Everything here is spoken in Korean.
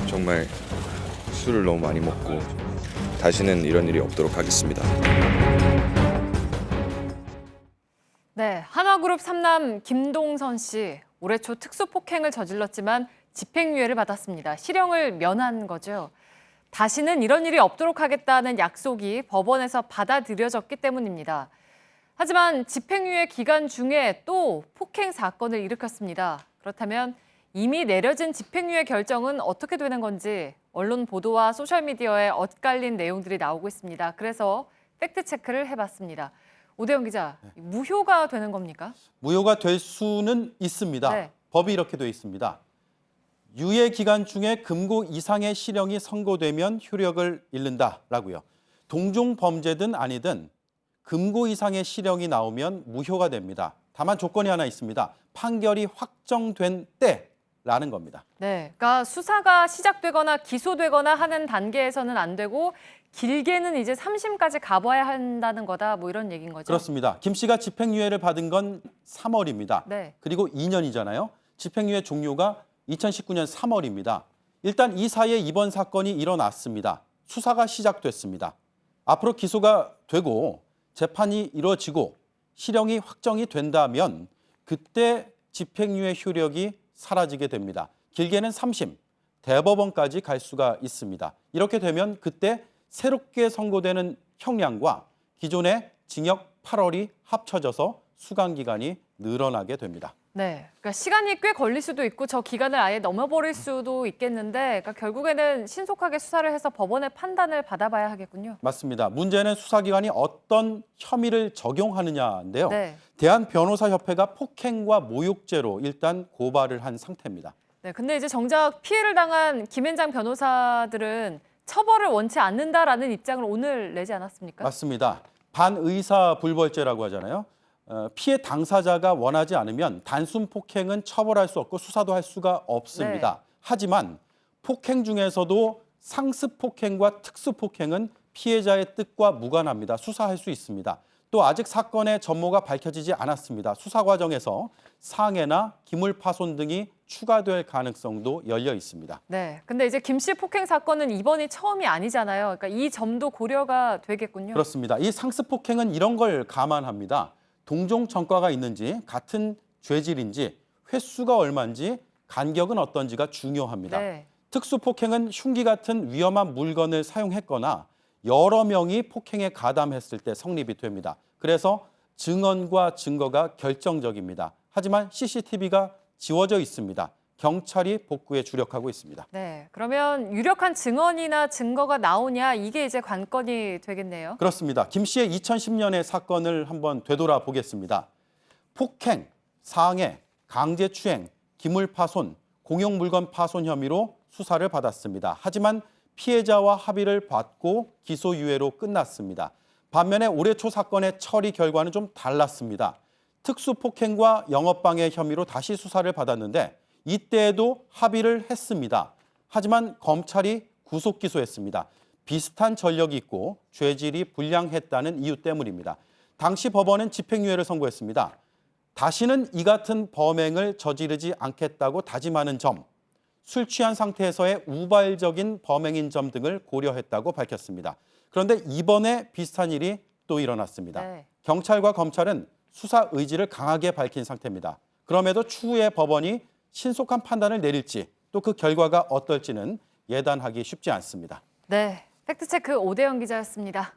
정말 술을 너무 많이 먹고 다시는 이런 일이 없도록 하겠습니다. 네, 한화그룹 3남 김동선 씨 올해 초 특수폭행을 저질렀지만 집행유예를 받았습니다. 실형을 면한 거죠. 다시는 이런 일이 없도록 하겠다는 약속이 법원에서 받아들여졌기 때문입니다. 하지만 집행유예 기간 중에 또 폭행 사건을 일으켰습니다. 그렇다면 이미 내려진 집행유예 결정은 어떻게 되는 건지 언론 보도와 소셜미디어에 엇갈린 내용들이 나오고 있습니다. 그래서 팩트체크를 해봤습니다. 오대영 기자, 무효가 되는 겁니까? 무효가 될 수는 있습니다. 네. 법이 이렇게 되어 있습니다. 유예 기간 중에 금고 이상의 실형이 선고되면 효력을 잃는다라고요. 동종 범죄든 아니든 금고 이상의 실형이 나오면 무효가 됩니다. 다만 조건이 하나 있습니다. 판결이 확정된 때라는 겁니다. 네, 그러니까 수사가 시작되거나 기소되거나 하는 단계에서는 안 되고 길게는 이제 3심까지 가봐야 한다는 거다, 뭐 이런 얘기인 거죠? 그렇습니다. 김 씨가 집행유예를 받은 건 3월입니다. 네. 그리고 2년이잖아요. 집행유예 종료가 2019년 3월입니다. 일단 이 사이에 이번 사건이 일어났습니다. 수사가 시작됐습니다. 앞으로 기소가 되고 재판이 이루어지고 실형이 확정이 된다면 그때 집행유예 효력이 사라지게 됩니다. 길게는 3심, 대법원까지 갈 수가 있습니다. 이렇게 되면 그때 새롭게 선고되는 형량과 기존의 징역 8월이 합쳐져서 수감기간이 늘어나게 됩니다. 네, 그러니까 시간이 꽤 걸릴 수도 있고 저 기간을 아예 넘어버릴 수도 있겠는데 그러니까 결국에는 신속하게 수사를 해서 법원의 판단을 받아봐야 하겠군요. 맞습니다. 문제는 수사기관이 어떤 혐의를 적용하느냐인데요. 네. 대한변호사협회가 폭행과 모욕죄로 일단 고발을 한 상태입니다. 네, 근데 이제 정작 피해를 당한 김앤장 변호사들은 처벌을 원치 않는다라는 입장을 오늘 내지 않았습니까? 맞습니다. 반의사불벌죄라고 하잖아요. 피해 당사자가 원하지 않으면 단순 폭행은 처벌할 수 없고 수사도 할 수가 없습니다. 네. 하지만 폭행 중에서도 상습 폭행과 특수 폭행은 피해자의 뜻과 무관합니다. 수사할 수 있습니다. 또 아직 사건의 전모가 밝혀지지 않았습니다. 수사 과정에서 상해나 기물파손 등이 추가될 가능성도 열려 있습니다. 네, 근데 이제 김 씨 폭행 사건은 이번이 처음이 아니잖아요. 그러니까 이 점도 고려가 되겠군요. 그렇습니다. 이 상습 폭행은 이런 걸 감안합니다. 동종 전과가 있는지, 같은 죄질인지, 횟수가 얼마인지, 간격은 어떤지가 중요합니다. 네. 특수 폭행은 흉기 같은 위험한 물건을 사용했거나 여러 명이 폭행에 가담했을 때 성립이 됩니다. 그래서 증언과 증거가 결정적입니다. 하지만 CCTV가 지워져 있습니다. 경찰이 복구에 주력하고 있습니다. 네, 그러면 유력한 증언이나 증거가 나오냐 이게 이제 관건이 되겠네요. 그렇습니다. 김 씨의 2010년의 사건을 한번 되돌아보겠습니다. 폭행, 상해, 강제추행, 기물파손, 공용물건 파손 혐의로 수사를 받았습니다. 하지만 피해자와 합의를 받고 기소유예로 끝났습니다. 반면에 올해 초 사건의 처리 결과는 좀 달랐습니다. 특수폭행과 영업방해 혐의로 다시 수사를 받았는데 이때에도 합의를 했습니다. 하지만 검찰이 구속 기소했습니다. 비슷한 전력이 있고 죄질이 불량했다는 이유 때문입니다. 당시 법원은 집행유예를 선고했습니다. 다시는 이 같은 범행을 저지르지 않겠다고 다짐하는 점, 술 취한 상태에서의 우발적인 범행인 점 등을 고려했다고 밝혔습니다. 그런데 이번에 비슷한 일이 또 일어났습니다. 네. 경찰과 검찰은 수사 의지를 강하게 밝힌 상태입니다. 그럼에도 추후에 법원이 신속한 판단을 내릴지 또 그 결과가 어떨지는 예단하기 쉽지 않습니다. 네, 팩트체크 오대영 기자였습니다.